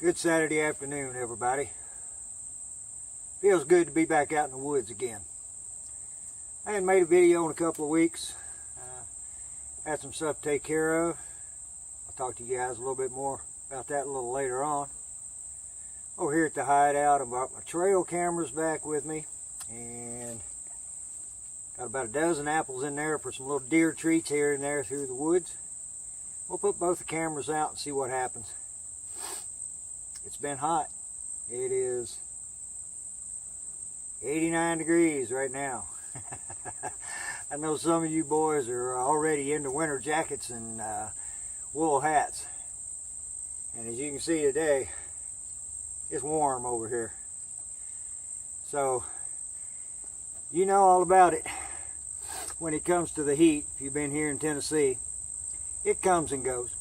Good Saturday afternoon, everybody. Feels good to be back out in the woods again. I hadn't made a video in a couple of weeks. Had some stuff to take care of. I'll talk to you guys a little bit more about that a little later on. Over here at the Hideout, I brought my trail cameras back with me, and got about a dozen apples in there for some little deer treats here and there through the woods. We'll put both the cameras out and see what happens. It's been hot. It is 89 degrees right now. I know some of you boys are already into winter jackets and wool hats. And as you can see today, it's warm over here. So, you know all about it. When it comes to the heat, if you've been here in Tennessee, it comes and goes.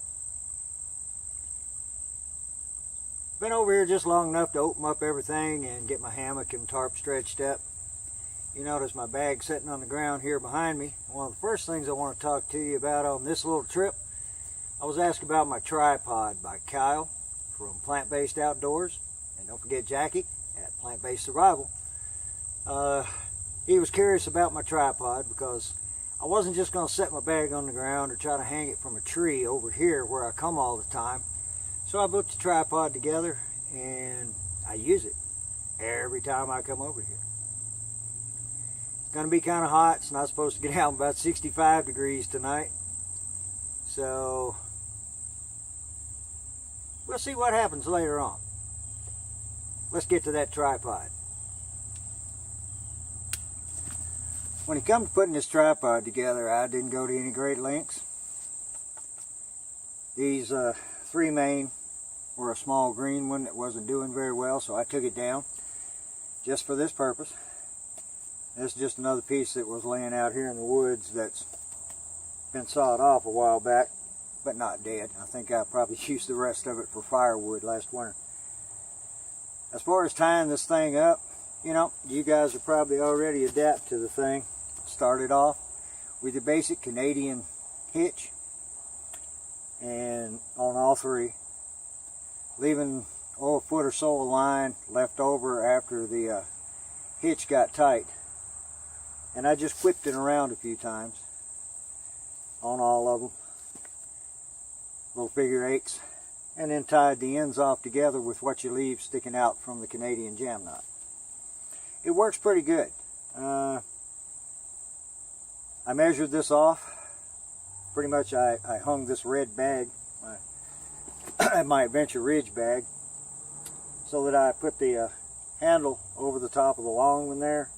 Been over here just long enough to open up everything and get my hammock and tarp stretched up. You notice my bag sitting on the ground here behind me. One of the first things I want to talk to you about on this little trip, I was asked about my tripod by Kyle from Plant-Based Outdoors. And don't forget Jackie at Plant-Based Survival. He was curious about my tripod because I wasn't just going to set my bag on the ground or try to hang it from a tree over here where I come all the time. So I put the tripod together and I use it every time I come over here. It's going to be kind of hot. It's not supposed to get out about 65 degrees tonight. So we'll see what happens later on. Let's get to that tripod. When it comes to putting this tripod together, I didn't go to any great lengths. These three main were a small green one that wasn't doing very well, so I took it down just for this purpose. This is just another piece that was laying out here in the woods that's been sawed off a while back, but not dead. I think I probably used the rest of it for firewood last winter. As far as tying this thing up, you know, you guys are probably already adapt to the thing. Started off with the basic Canadian hitch and on all three, leaving a foot or so of line left over after the hitch got tight, and I just whipped it around a few times on all of them, little figure eights, and then tied the ends off together with what you leave sticking out from the Canadian jam knot. It works pretty good. I measured this off. Pretty much I hung this red bag, my Adventure Ridge bag, so that I put the handle over the top of the long one there,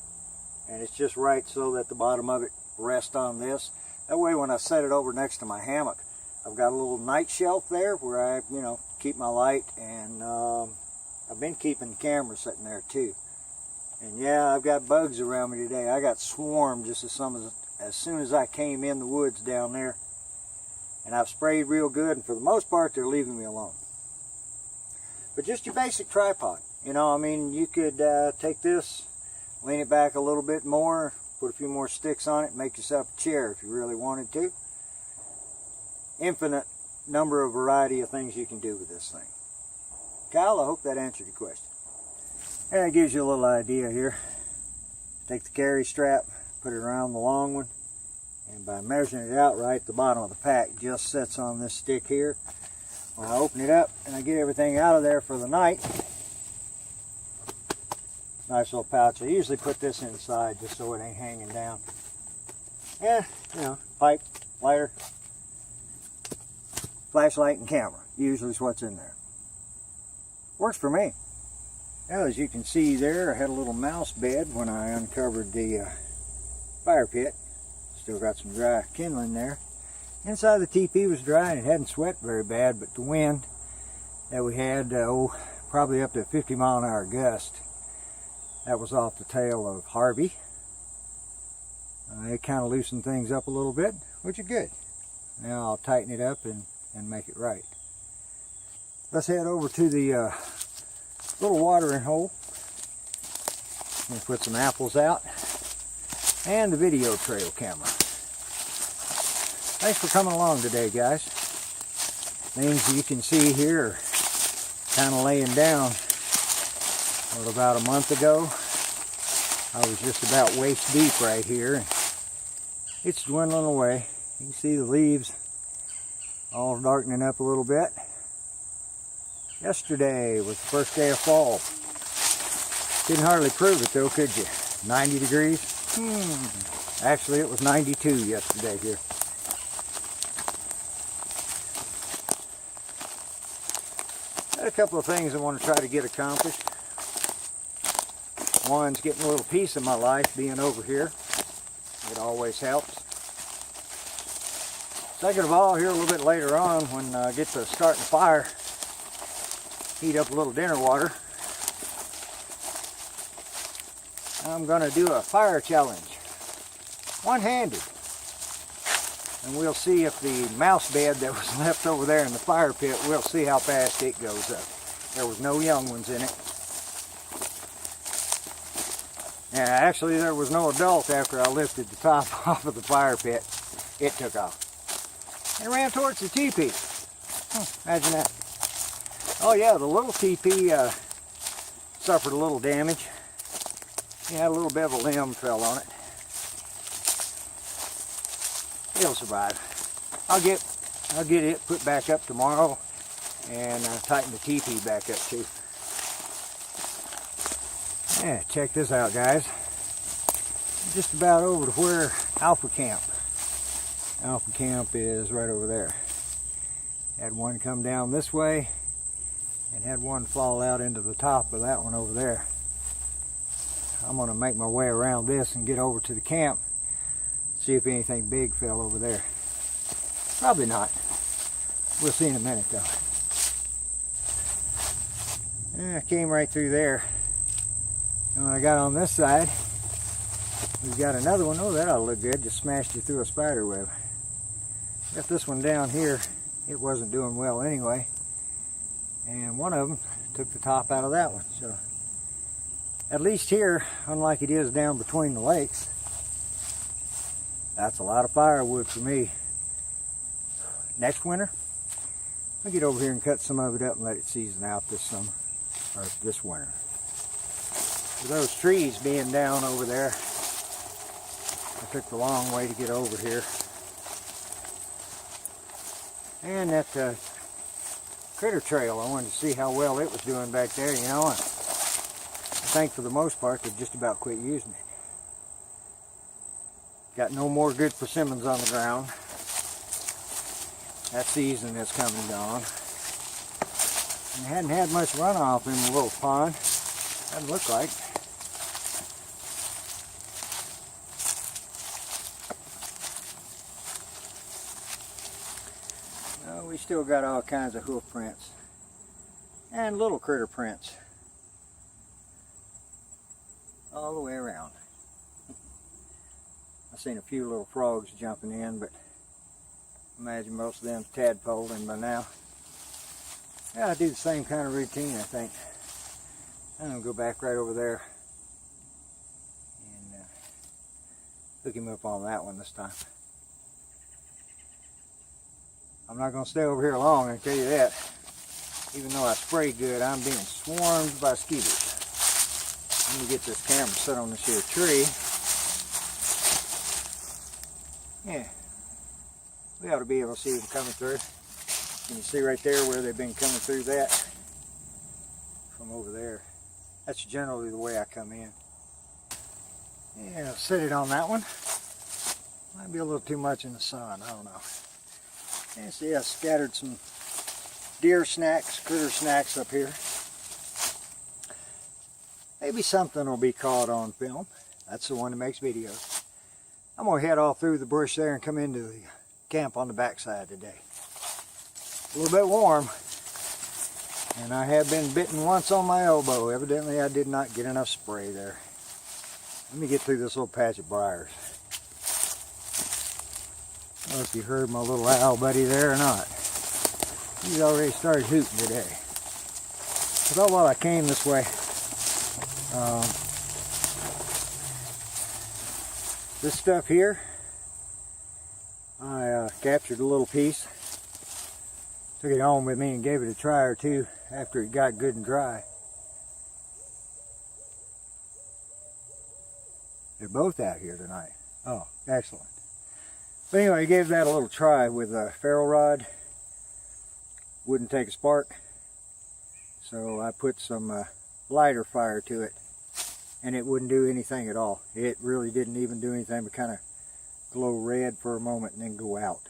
and it's just right so that the bottom of it rests on this. That way when I set it over next to my hammock, I've got a little night shelf there where I, you know, keep my light, and I've been keeping the camera sitting there too. And yeah, I've got bugs around me today. I got swarmed just as soon as I came in the woods down there. And I've sprayed real good, and for the most part, they're leaving me alone. But just your basic tripod. You know, I mean, you could take this, lean it back a little bit more, put a few more sticks on it, make yourself a chair if you really wanted to. Infinite number of variety of things you can do with this thing. Kyle, I hope that answered your question. And it gives you a little idea here. Take the carry strap, put it around the long one, and by measuring it out right, the bottom of the pack just sits on this stick here. When I open it up and I get everything out of there for the night, nice little pouch. I usually put this inside just so it ain't hanging down. Yeah, you know, pipe, lighter, flashlight, and camera. Usually is what's in there. Works for me. Now, as you can see there, I had a little mouse bed when I uncovered the fire pit. Still got some dry kindling there. Inside the teepee was dry and it hadn't sweat very bad, but the wind that we had, probably up to a 50-mile-an-hour gust, that was off the tail of Harvey. It kind of loosened things up a little bit, which is good. Now I'll tighten it up and make it right. Let's head over to the little watering hole and put some apples out and the video trail camera. Thanks for coming along today, guys. Things you can see here are kind of laying down. Well, about a month ago, I was just about waist deep right here. It's dwindling away. You can see the leaves all darkening up a little bit. Yesterday was the first day of fall. Couldn't hardly prove it though, could you? 90 degrees? Actually, it was 92 yesterday here. Got a couple of things I want to try to get accomplished. One's getting a little piece of my life being over here. It always helps. Second of all, here a little bit later on, when I get to starting the fire, heat up a little dinner water, I'm going to do a fire challenge, one-handed. And we'll see if the mouse bed that was left over there in the fire pit, we'll see how fast it goes up. There was no young ones in it. And actually there was no adult after I lifted the top off of the fire pit. It took off. And ran towards the teepee. Imagine that. Oh yeah, the little teepee suffered a little damage. It had a little bit of a limb fell on it. It'll survive. I'll get it put back up tomorrow and tighten the teepee back up too. Yeah, check this out, guys. Just about over to where Alpha Camp. Alpha Camp is right over there. Had one come down this way and had one fall out into the top of that one over there. I'm going to make my way around this and get over to the camp. See if anything big fell over there. Probably not. We'll see in a minute though. I came right through there. And when I got on this side, we've got another one. Oh, that ought to look good. Just smashed you through a spider web. Got this one down here. It wasn't doing well anyway. And one of them took the top out of that one. So at least here, unlike it is down between the lakes, that's a lot of firewood for me. Next winter, I'll get over here and cut some of it up and let it season out this summer, or this winter. With those trees being down over there, I took the long way to get over here. And that critter trail, I wanted to see how well it was doing back there, you know. I think for the most part, they've just about quit using it. Got no more good persimmons on the ground. That season is come and gone. And hadn't had much runoff in the little pond. Doesn't look like. Oh, we still got all kinds of hoof prints. And little critter prints. All the way around. I've seen a few little frogs jumping in, but I imagine most of them tadpole in by now. Yeah, I do the same kind of routine, I think. I'm going to go back right over there and hook him up on that one this time. I'm not going to stay over here long, I can tell you that. Even though I spray good, I'm being swarmed by skeeters. Let me get this camera set on this here tree. Yeah, we ought to be able to see them coming through. Can you see right there where they've been coming through that? From over there. That's generally the way I come in. Yeah, I'll set it on that one. Might be a little too much in the sun, I don't know. And see, I scattered some deer snacks, critter snacks up here. Maybe something will be caught on film. That's the one that makes videos. I'm going to head all through the bush there and come into the camp on the backside today. A little bit warm. And I have been bitten once on my elbow. Evidently I did not get enough spray there. Let me get through this little patch of briars. I don't know if you heard my little owl buddy there or not. He's already started hooting today. I thought while I came this way, this stuff here, I captured a little piece. took it home with me and gave it a try or two after it got good and dry. They're both out here tonight. Oh, excellent. But anyway, I gave that a little try with a ferro rod. Wouldn't take a spark. So I put some lighter fire to it, and it wouldn't do anything at all. It really didn't even do anything but kind of glow red for a moment and then go out.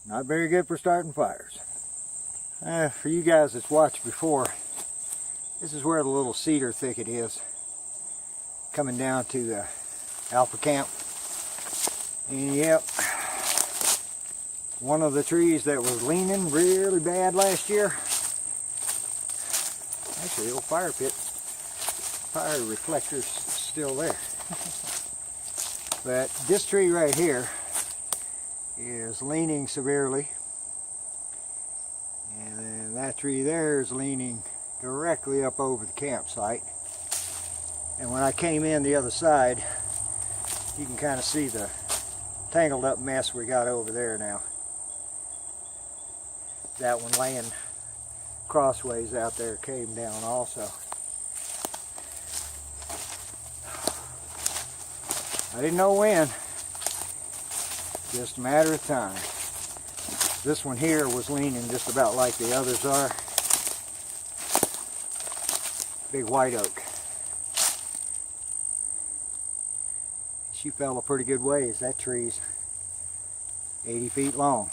Not very good for starting fires. For you guys that's watched before, this is where the little cedar thicket is, coming down to the Alpha Camp. And yep, one of the trees that was leaning really bad last year, actually the old fire reflector's still there. But this tree right here is leaning severely, and then that tree there is leaning directly up over the campsite. And when I came in the other side, you can kind of see the tangled up mess we got over there now. That one laying crossways out there came down also. I didn't know when, just a matter of time. This one here was leaning just about like the others are. Big white oak. She fell a pretty good ways. That tree's 80 feet long.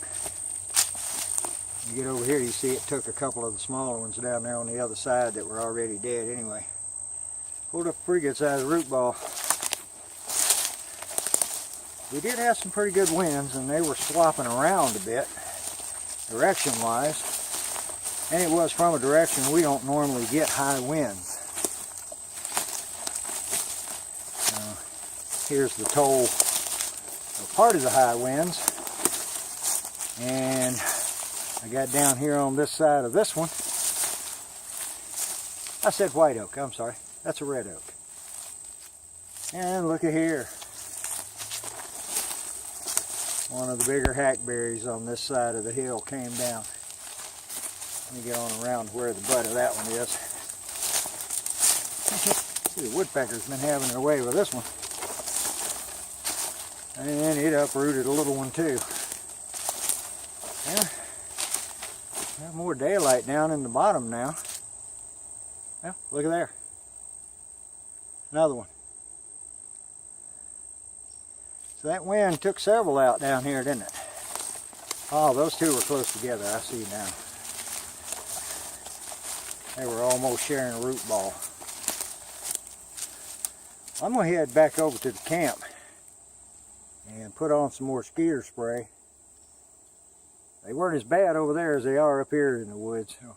You get over here, you see it took a couple of the smaller ones down there on the other side that were already dead anyway. Pulled up a pretty good sized root ball. We did have some pretty good winds, and they were slopping around a bit, direction wise. And it was from a direction we don't normally get high winds. Here's the toll of part of the high winds, and I got down here on this side of this one. I said white oak, I'm sorry, that's a red oak. And look at here, one of the bigger hackberries on this side of the hill came down. Let me get on around where the butt of that one is. See, the woodpecker's been having their way with this one. And it uprooted a little one too. Yeah, got more daylight down in the bottom now. Yeah, look at there. Another one. So that wind took several out down here, didn't it? Oh, those two were close together, I see now. They were almost sharing a root ball. I'm going to head back over to the camp and put on some more skeeter spray. They weren't as bad over there as they are up here in the woods. So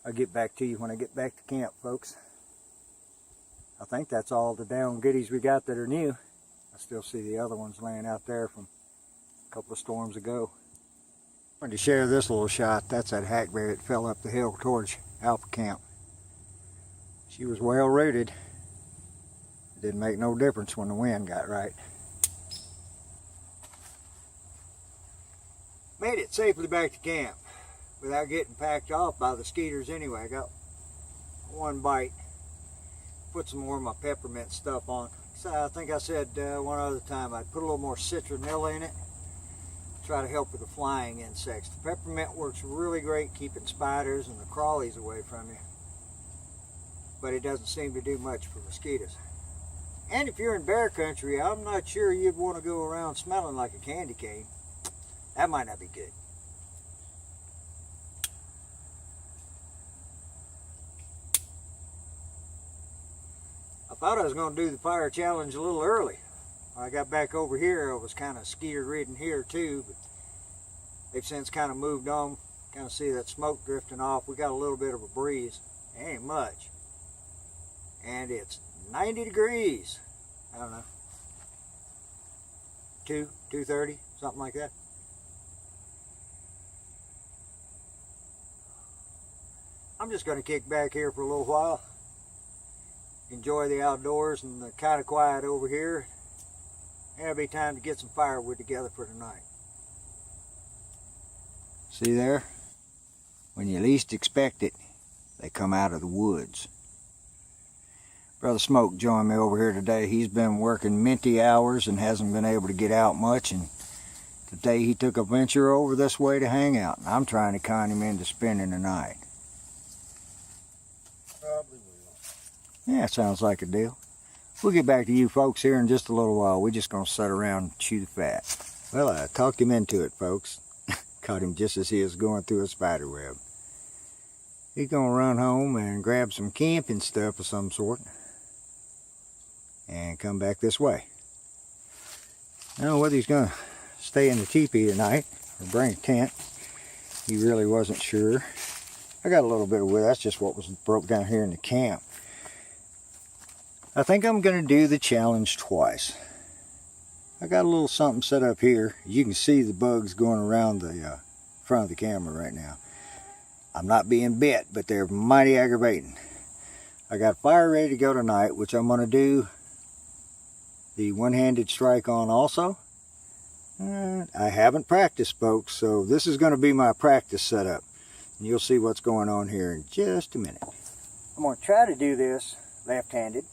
I'll get back to you when I get back to camp, folks. I think that's all the down goodies we got that are new. I still see the other ones laying out there from a couple of storms ago. I wanted to share this little shot. That's that hackberry that fell up the hill towards Alpha Camp. She was well rooted. It didn't make no difference when the wind got right. Made it safely back to camp without getting packed off by the skeeters anyway. I got one bite. Put some more of my peppermint stuff on. So I think I said one other time I'd put a little more citronella in it. Try to help with the flying insects. The peppermint works really great keeping spiders and the crawlies away from you. But it doesn't seem to do much for mosquitoes. And if you're in bear country, I'm not sure you'd want to go around smelling like a candy cane. That might not be good. I thought I was going to do the fire challenge a little early. When I got back over here, I was kind of skeeter ridden here too, but they've since kind of moved on. Kind of see that smoke drifting off. We got a little bit of a breeze. It ain't much. And it's 90 degrees. I don't know. 2:30, something like that. I'm just going to kick back here for a little while. Enjoy the outdoors and the kind of quiet over here. And it'll be time to get some firewood together for tonight. See there? When you least expect it, they come out of the woods. Brother Smoke joined me over here today. He's been working minty hours and hasn't been able to get out much, and today he took a venture over this way to hang out. I'm trying to con him into spending the night. Probably will. Yeah, sounds like a deal. We'll get back to you folks here in just a little while. We're just going to sit around and chew the fat. Well, I talked him into it, folks. Caught him just as he was going through a spiderweb. He's going to run home and grab some camping stuff of some sort and come back this way. I don't know whether he's going to stay in the teepee tonight or bring a tent. He really wasn't sure. I got a little bit of wood. That's just what was broke down here in the camp. I think I'm going to do the challenge twice. I got a little something set up here. You can see the bugs going around the front of the camera right now. I'm not being bit, but they're mighty aggravating. I got fire ready to go tonight, which I'm going to do the one-handed strike on also. I haven't practiced, folks, so this is going to be my practice setup. And you'll see what's going on here in just a minute. I'm going to try to do this left-handed.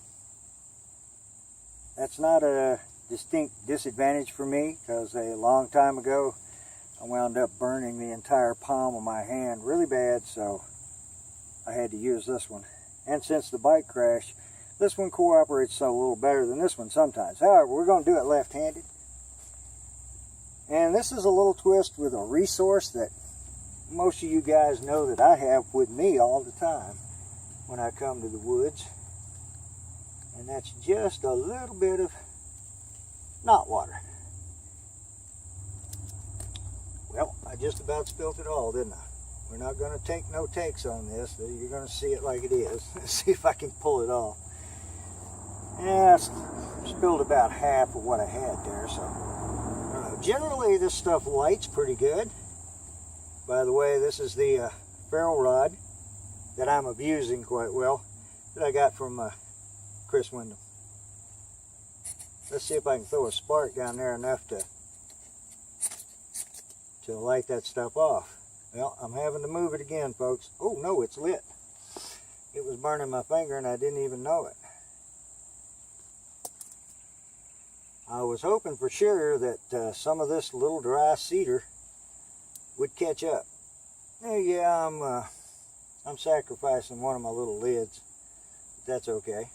That's not a distinct disadvantage for me, because a long time ago I wound up burning the entire palm of my hand really bad, so I had to use this one. And since the bike crash, this one cooperates a little better than this one sometimes. However, we're going to do it left-handed. And this is a little twist with a resource that most of you guys know that I have with me all the time when I come to the woods. And that's just a little bit of knot water. Well, I just about spilt it all, didn't I? We're not going to take no takes on this. You're going to see it like it is. Let's see if I can pull it off. Yeah, I spilled about half of what I had there, so I don't know. Generally, this stuff lights pretty good. By the way, this is the ferrule rod that I'm abusing quite well that I got from Chris Wyndham. Let's see if I can throw a spark down there enough to light that stuff off. Well, I'm having to move it again, folks. Oh, no, it's lit. It was burning my finger and I didn't even know it. I was hoping for sure that some of this little dry cedar would catch up. Yeah, I'm sacrificing one of my little lids, but that's okay.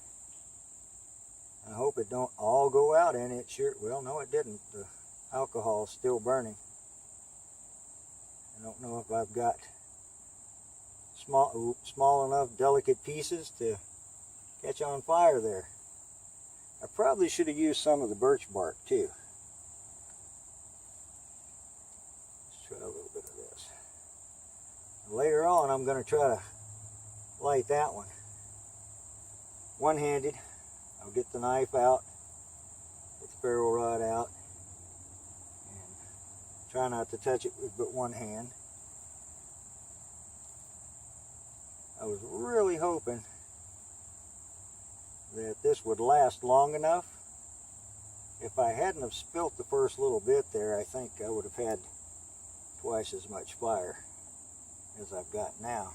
I hope it don't all go out in it. Sure, well, no, it didn't. The alcohol's still burning. I don't know if I've got small enough delicate pieces to catch on fire there. I probably should have used some of the birch bark too. Let's try a little bit of this. Later on, I'm going to try to light that one. One-handed. I'll get the knife out, get the ferrule rod out, and try not to touch it with but one hand. I was really hoping that this would last long enough. If I hadn't have spilt the first little bit there, I think I would have had twice as much fire as I've got now.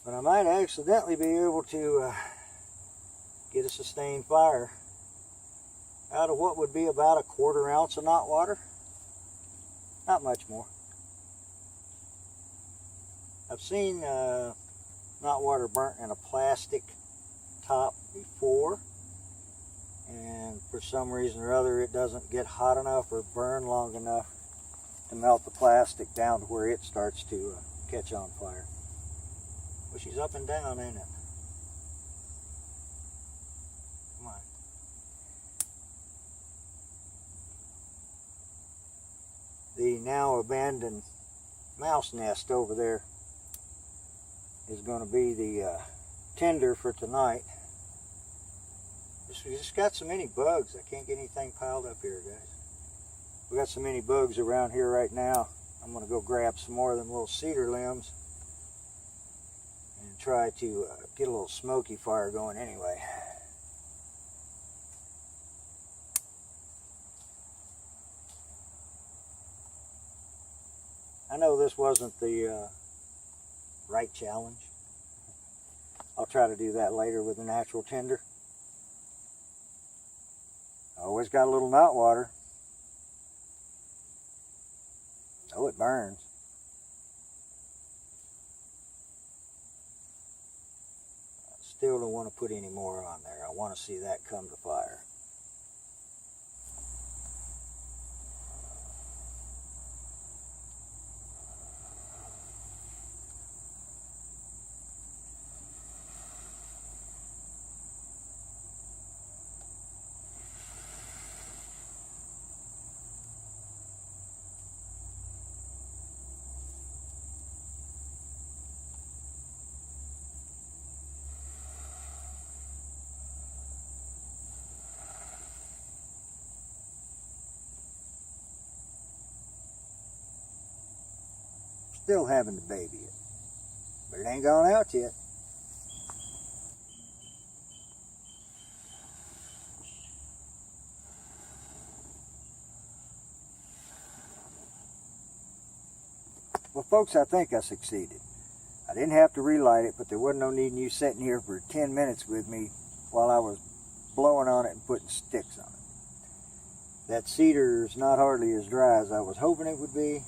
But I might accidentally be able to get a sustained fire out of what would be about a 1/4 ounce of knot water. Not much more. I've seen knot water burnt in a plastic top before, and for some reason or other it doesn't get hot enough or burn long enough to melt the plastic down to where it starts to catch on fire. Well, she's up and down, ain't it? Come on. The now abandoned mouse nest over there is going to be the tinder for tonight. We just got so many bugs. I can't get anything piled up here, guys. We got so many bugs around here right now. I'm going to go grab some more of them little cedar limbs and try to get a little smoky fire going anyway. I know this wasn't the right challenge. I'll try to do that later with a natural tinder. Always got a little knot water. Oh, it burns. Still don't want to put any more on there. I want to see that come to fire. Still having to baby it, but it ain't gone out yet. Well, folks, I think I succeeded. I didn't have to relight it, but there wasn't no need in you sitting here for 10 minutes with me while I was blowing on it and putting sticks on it. That cedar is not hardly as dry as I was hoping it would be.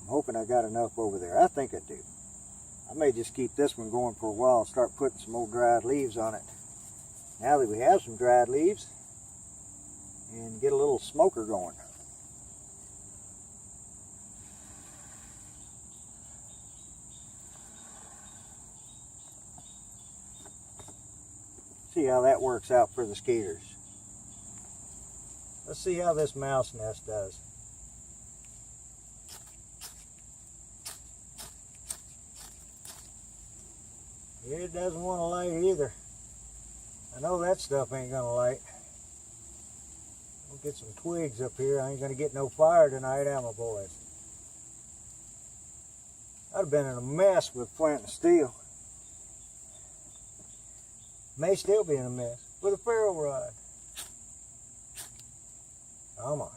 Hoping I got enough over there. I think I do. I may just keep this one going for a while and start putting some old dried leaves on it. Now that we have some dried leaves, and get a little smoker going. See how that works out for the Sketters. Let's see how this mouse nest does. It doesn't want to light either. I know that stuff ain't gonna light. We'll get some twigs up here. I ain't gonna get no fire tonight, am I, boys? I'd have been in a mess with flint and steel. May still be in a mess with a ferro rod. Come on.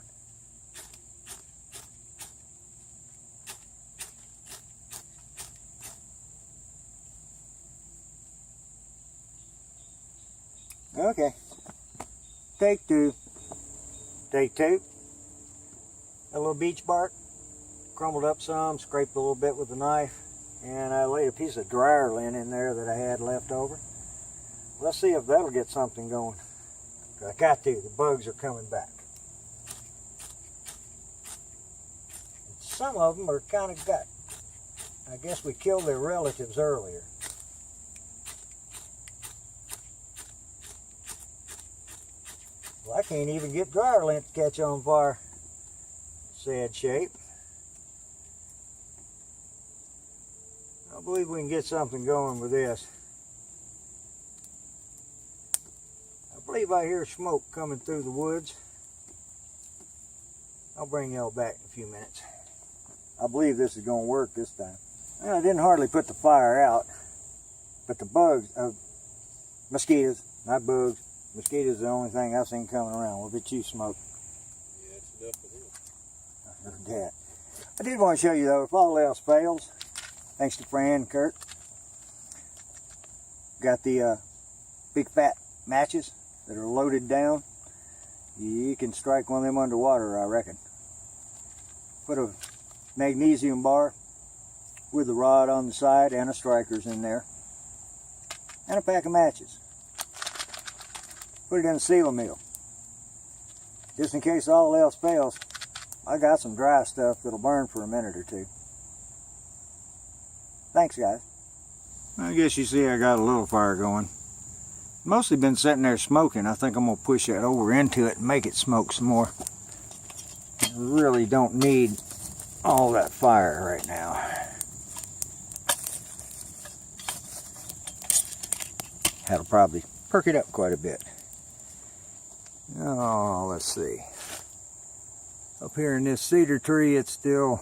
Okay, take two. Take two. A little beech bark, crumbled up some, scraped a little bit with a knife, and I laid a piece of dryer lint in there that I had left over. Let's see if that'll get something going. I got to, the bugs are coming back. And some of them are kind of gut. I guess we killed their relatives earlier. I can't even get dryer lint to catch on fire. Sad shape. I believe we can get something going with this. I believe I hear smoke coming through the woods. I'll bring y'all back in a few minutes. I believe this is going to work this time. Well, I didn't hardly put the fire out, but the bugs, mosquitoes, not bugs, mosquitoes are the only thing I've seen coming around. What about you, Smoke? Yeah, it's enough for him. I heard that. I did want to show you, though, if all else fails, thanks to Fran and Kurt, got the big fat matches that are loaded down. You can strike one of them underwater, I reckon. Put a magnesium bar with a rod on the side and a striker's in there, and a pack of matches. Put it in a sealing mill. Just in case all else fails, I got some dry stuff that'll burn for a minute or two. Thanks, guys. I guess you see I got a little fire going. Mostly been sitting there smoking. I think I'm going to push that over into it and make it smoke some more. I really don't need all that fire right now. That'll probably perk it up quite a bit. Oh, let's see. Up here in this cedar tree, it's still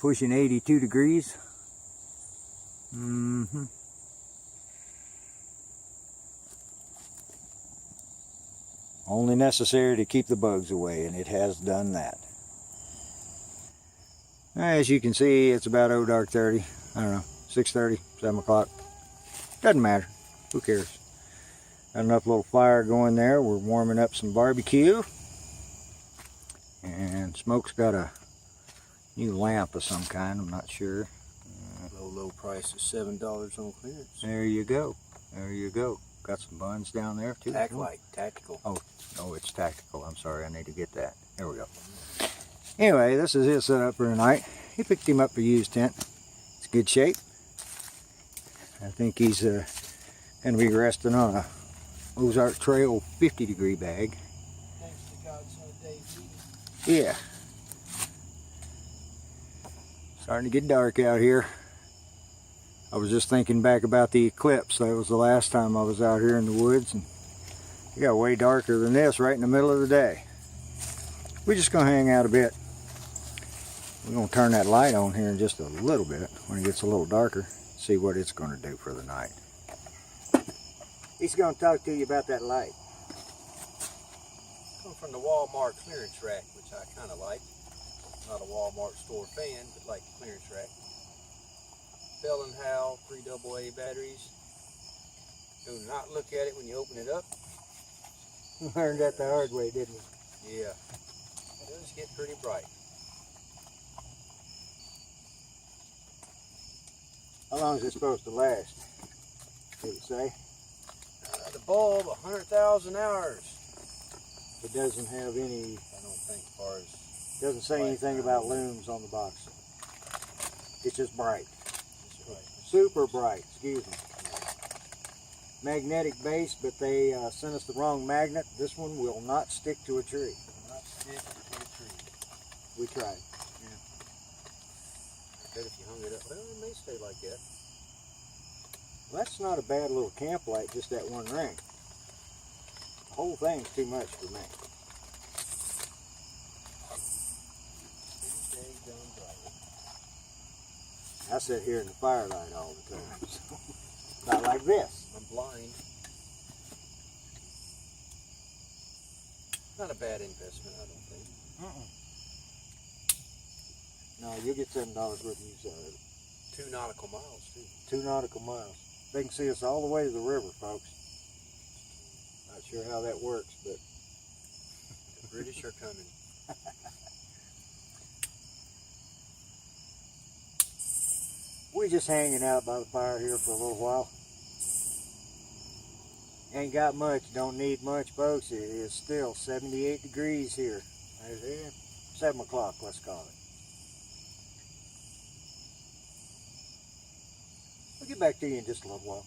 pushing 82 degrees. Only necessary to keep the bugs away, and it has done that. As you can see, it's about dark 30. I don't know, 6:30, 7 o'clock. Doesn't matter. Who cares? Got enough little fire going there. We're warming up some barbecue. And Smoke's got a new lamp of some kind. I'm not sure. Low price is $7 on clearance. There you go. There you go. Got some buns down there too. Tactical. Oh, it's tactical. I'm sorry. I need to get that. There we go. Anyway, this is his setup for tonight. He picked him up a used tent. It's good shape. I think he's going to be resting on a Ozark Trail 50-degree bag. Thanks to Godson Dave. Yeah. Starting to get dark out here. I was just thinking back about the eclipse. That was the last time I was out here in the woods, and it got way darker than this right in the middle of the day. We're just going to hang out a bit. We're going to turn that light on here in just a little bit when it gets a little darker, see what it's going to do for the night. He's going to talk to you about that light. Come from the Walmart clearance rack, which I kind of like. Not a Walmart store fan, but like the clearance rack. Bell & Howell 3 AA batteries. Do not look at it when you open it up. Learned that the hard way, didn't we? Yeah. It does get pretty bright. How long is it supposed to last? Did it say? The bulb, 100,000 hours. It doesn't have any, I don't think, as far as... doesn't say anything about looms on the box. It's just bright. Super bright, excuse me. Magnetic base, but they sent us the wrong magnet. This one will not stick to a tree. Not stick to a tree. We tried. Yeah. I bet if you hung it up, well, it may stay like that. Well, that's not a bad little camp light, just that one ring. The whole thing's too much for me. Pretty dang darn bright. I sit here in the firelight all the time. So. Not like this. I'm blind. Not a bad investment, I don't think. No, you'll get $7 worth of use out of it. 2 nautical miles, too. 2 nautical miles. They can see us all the way to the river, folks. Not sure how that works, but... The British are coming. We're just hanging out by the fire here for a little while. Ain't got much, don't need much, folks. It is still 78 degrees here. 7 o'clock, let's call it. We'll get back to you in just a little while.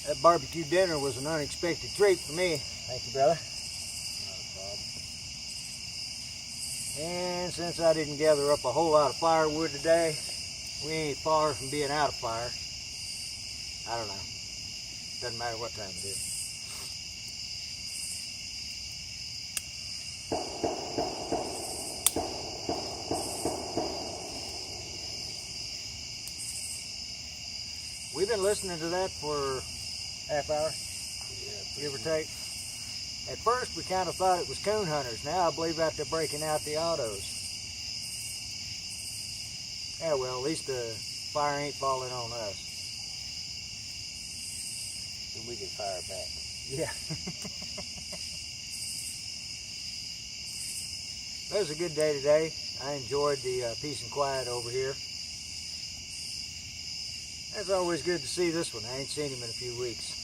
That barbecue dinner was an unexpected treat for me. Thank you, brother. Not a problem. And since I didn't gather up a whole lot of firewood today, we ain't far from being out of fire. I don't know. Doesn't matter what time it is. We've been listening to that for half hour, give or take. At first we kind of thought it was coon hunters. Now I believe that they're breaking out the autos. Yeah, well, at least the fire ain't falling on us. And we can fire back. Yeah. It was a good day today. I enjoyed the peace and quiet over here. It's always good to see this one. I ain't seen him in a few weeks.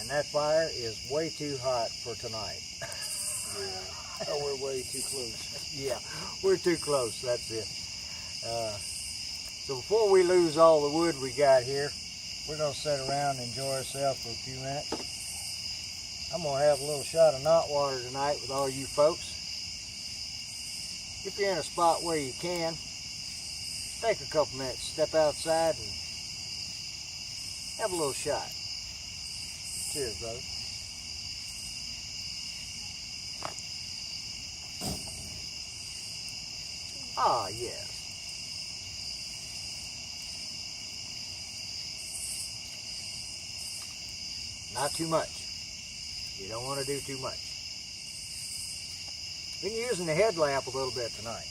And that fire is way too hot for tonight. Yeah. Oh, we're way too close. Yeah, we're too close, that's it. So before we lose all the wood we got here, we're going to sit around and enjoy ourselves for a few minutes. I'm going to have a little shot of knot water tonight with all you folks. If you're in a spot where you can, take a couple minutes, step outside and have a little shot. Cheers, brother. Ah, yes. Not too much. You don't want to do too much. Been using the headlamp a little bit tonight.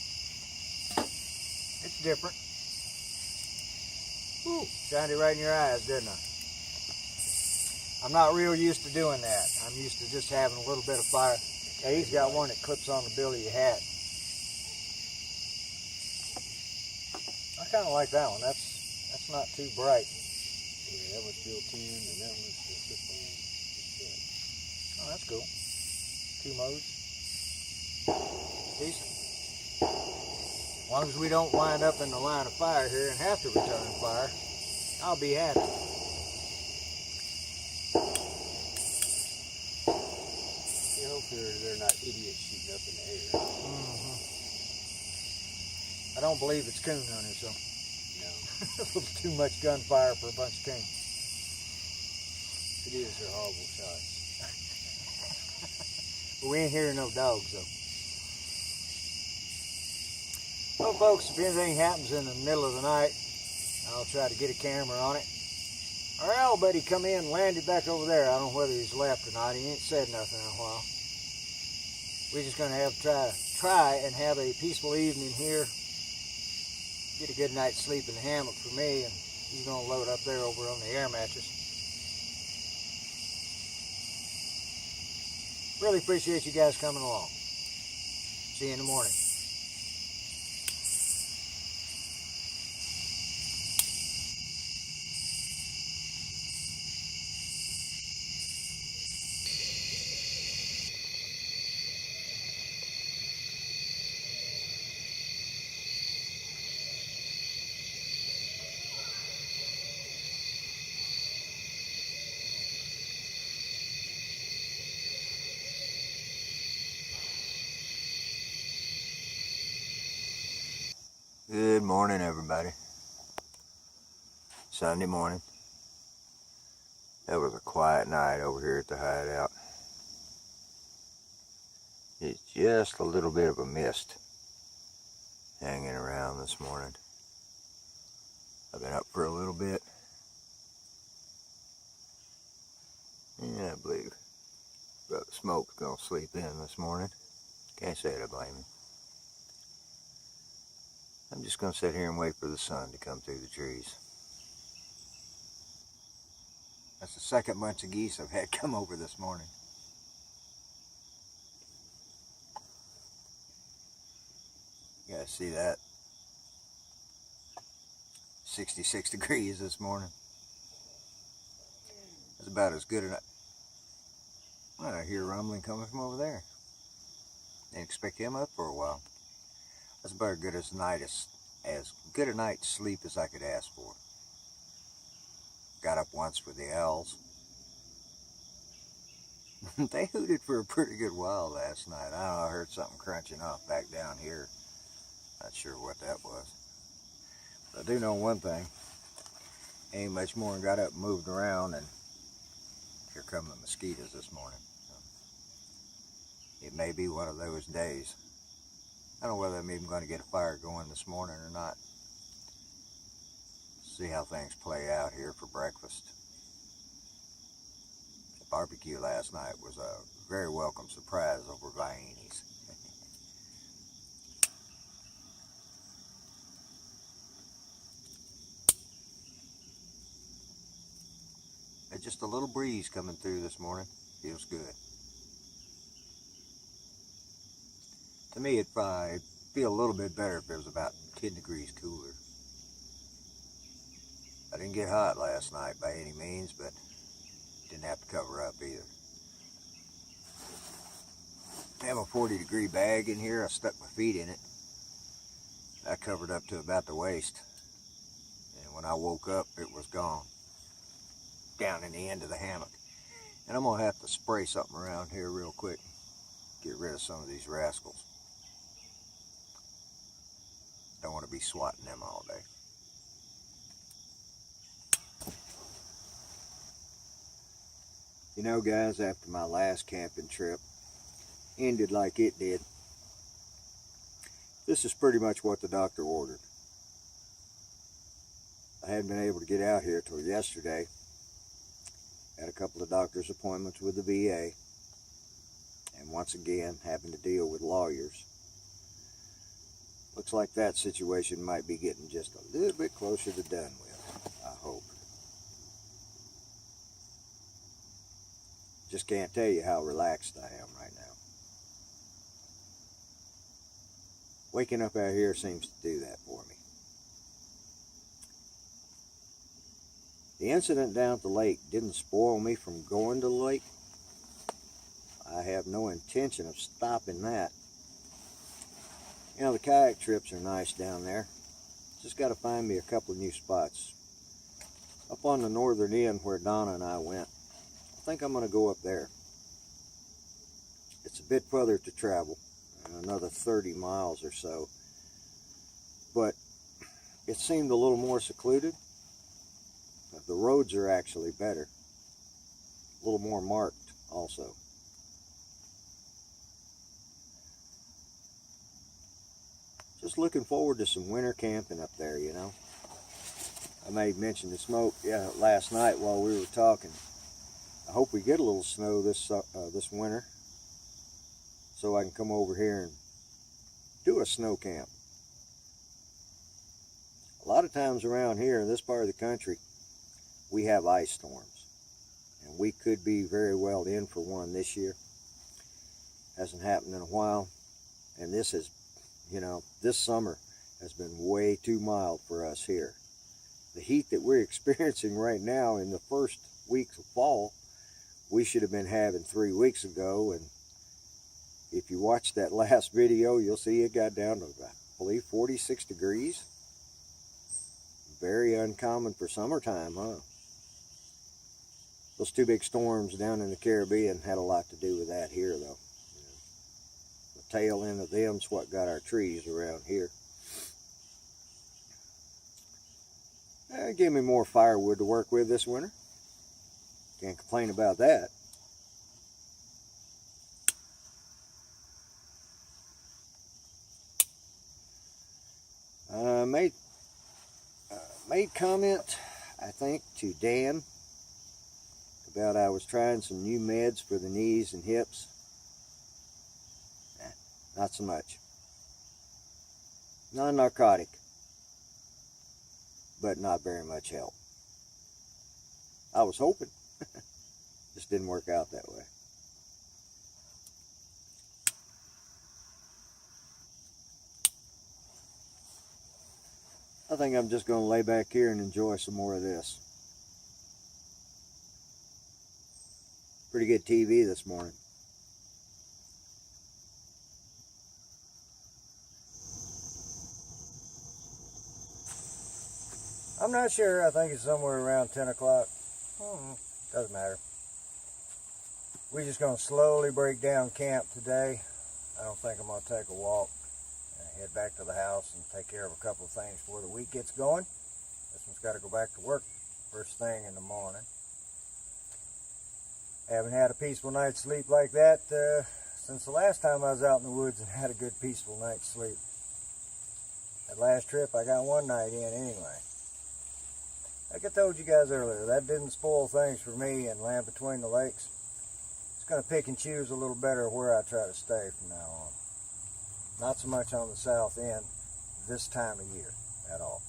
It's different. Ooh, shined it right in your eyes, didn't I? I'm not real used to doing that. I'm used to just having a little bit of fire. Hey, he's got one that clips on the bill of your hat. I kind of like that one. That's not too bright. Yeah, that one's built in, and that one's the clip on. Oh, that's cool. 2 modes. Decent. As long as we don't wind up in the line of fire here and have to return fire, I'll be happy. Yeah, hopefully they're not idiots shooting up in the air. I don't believe it's coon hunting, so No. a little too much gunfire for a bunch of coon. It is, they're horrible shots. But we ain't hearing no dogs, though. Well, folks, if anything happens in the middle of the night, I'll try to get a camera on it. Our owl buddy come in and landed back over there. I don't know whether he's left or not. He ain't said nothing in a while. We're just going to have try and have a peaceful evening here. Get a good night's sleep in the hammock for me, and he's going to load up there over on the air mattress. Really appreciate you guys coming along. See you in the morning. Good morning, everybody. Sunday morning. That was a quiet night over here at the Hideout. It's just a little bit of a mist hanging around this morning. I've been up for a little bit. Yeah, I believe Brother Smoke's gonna sleep in this morning. Can't say it, I blame him. I'm just going to sit here and wait for the sun to come through the trees. That's the second bunch of geese I've had come over this morning. You guys see that? 66 degrees this morning. That's about as good enough. I hear rumbling coming from over there. Didn't expect him up for a while. That's about as good a night's sleep as I could ask for. Got up once for the owls. They hooted for a pretty good while last night. I don't know, I heard something crunching off back down here. Not sure what that was. But I do know one thing. Ain't much more than got up and moved around, and here come the mosquitoes this morning. So it may be one of those days. I don't know whether I'm even going to get a fire going this morning or not. See how things play out here for breakfast. The barbecue last night was a very welcome surprise over Viennes. There's just a little breeze coming through this morning. Feels good. To me, it'd feel a little bit better if it was about 10 degrees cooler. I didn't get hot last night by any means, but didn't have to cover up either. I have a 40-degree bag in here. I stuck my feet in it. I covered up to about the waist. And when I woke up, it was gone. Down in the end of the hammock. And I'm going to have to spray something around here real quick. Get rid of some of these rascals. Don't want to be swatting them all day. You know, guys, after my last camping trip ended like it did, this is pretty much what the doctor ordered. I hadn't been able to get out here till yesterday. Had a couple of doctor's appointments with the VA. And once again, having to deal with lawyers. Looks like that situation might be getting just a little bit closer to done with, I hope. Just can't tell you how relaxed I am right now. Waking up out here seems to do that for me. The incident down at the lake didn't spoil me from going to the lake. I have no intention of stopping that. You know, the kayak trips are nice down there. Just got to find me a couple of new spots. Up on the northern end where Donna and I went, I think I'm going to go up there. It's a bit further to travel, another 30 miles or so. But it seemed a little more secluded. The roads are actually better. A little more marked also. Just looking forward to some winter camping up there, you know. I may mention the smoke last night while we were talking. I hope we get a little snow this winter so I can come over here and do a snow camp. A lot of times around here in this part of the country, we have ice storms, and we could be very well in for one this year. Hasn't happened in a while, and this is, you know, this summer has been way too mild for us here. The heat that we're experiencing right now in the first weeks of fall, we should have been having 3 weeks ago. And if you watch that last video, you'll see it got down to, I believe, 46 degrees. Very uncommon for summertime, huh? Those two big storms down in the Caribbean had a lot to do with that here, though. The tail end of them's what got our trees around here. Give me more firewood to work with this winter. Can't complain about that. Made comment, I think, to Dan about I was trying some new meds for the knees and hips. Not so much. Non-narcotic, but not very much help. I was hoping. Just didn't work out that way. I think I'm just going to lay back here and enjoy some more of this. Pretty good TV this morning. I'm not sure. I think it's somewhere around 10 o'clock. Doesn't matter. We're just going to slowly break down camp today. I don't think I'm going to take a walk. Head back to the house and take care of a couple of things before the week gets going. This one's got to go back to work first thing in the morning. Haven't had a peaceful night's sleep like that since the last time I was out in the woods and had a good peaceful night's sleep. That last trip I got one night in anyway. Like I told you guys earlier, that didn't spoil things for me and Land Between the Lakes. It's going to pick and choose a little better where I try to stay from now on. Not so much on the south end this time of year at all.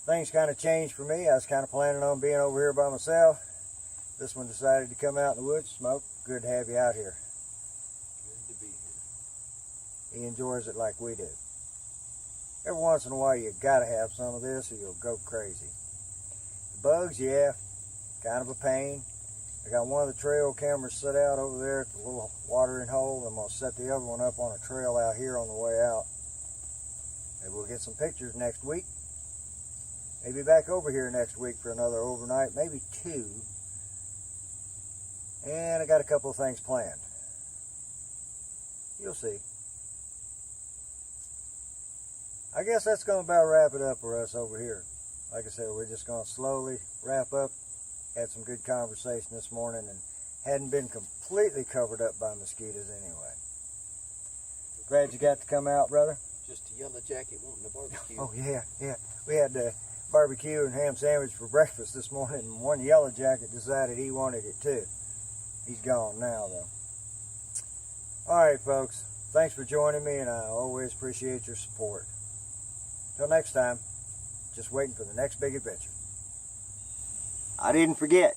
Things kind of changed for me. I was kind of planning on being over here by myself. This one decided to come out in the woods. Smoke, good to have you out here. Good to be here. He enjoys it like we do. Every once in a while you gotta have some of this or you'll go crazy. The bugs, yeah, kind of a pain. I got one of the trail cameras set out over there at the little watering hole. I'm going to set the other one up on a trail out here on the way out. Maybe we'll get some pictures next week. Maybe back over here next week for another overnight, maybe 2. And I got a couple of things planned. You'll see. I guess that's going to about wrap it up for us over here. Like I said, we're just going to slowly wrap up. Had some good conversation this morning and hadn't been completely covered up by mosquitoes anyway. Glad you got to come out, brother. Just a yellow jacket wanting a barbecue. Oh, yeah. We had barbecue and ham sandwich for breakfast this morning, and one yellow jacket decided he wanted it too. He's gone now, though. Alright folks, thanks for joining me, and I always appreciate your support. Till next time, just waiting for the next big adventure. I didn't forget,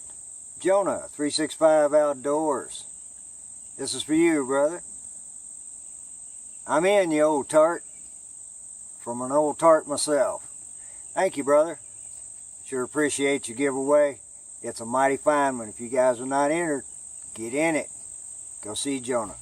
Jonah, 365 Outdoors. This is for you, brother. I'm in, you old tart. From an old tart myself. Thank you, brother. Sure appreciate your giveaway. It's a mighty fine one. If you guys are not entered, get in it. Go see Jonah.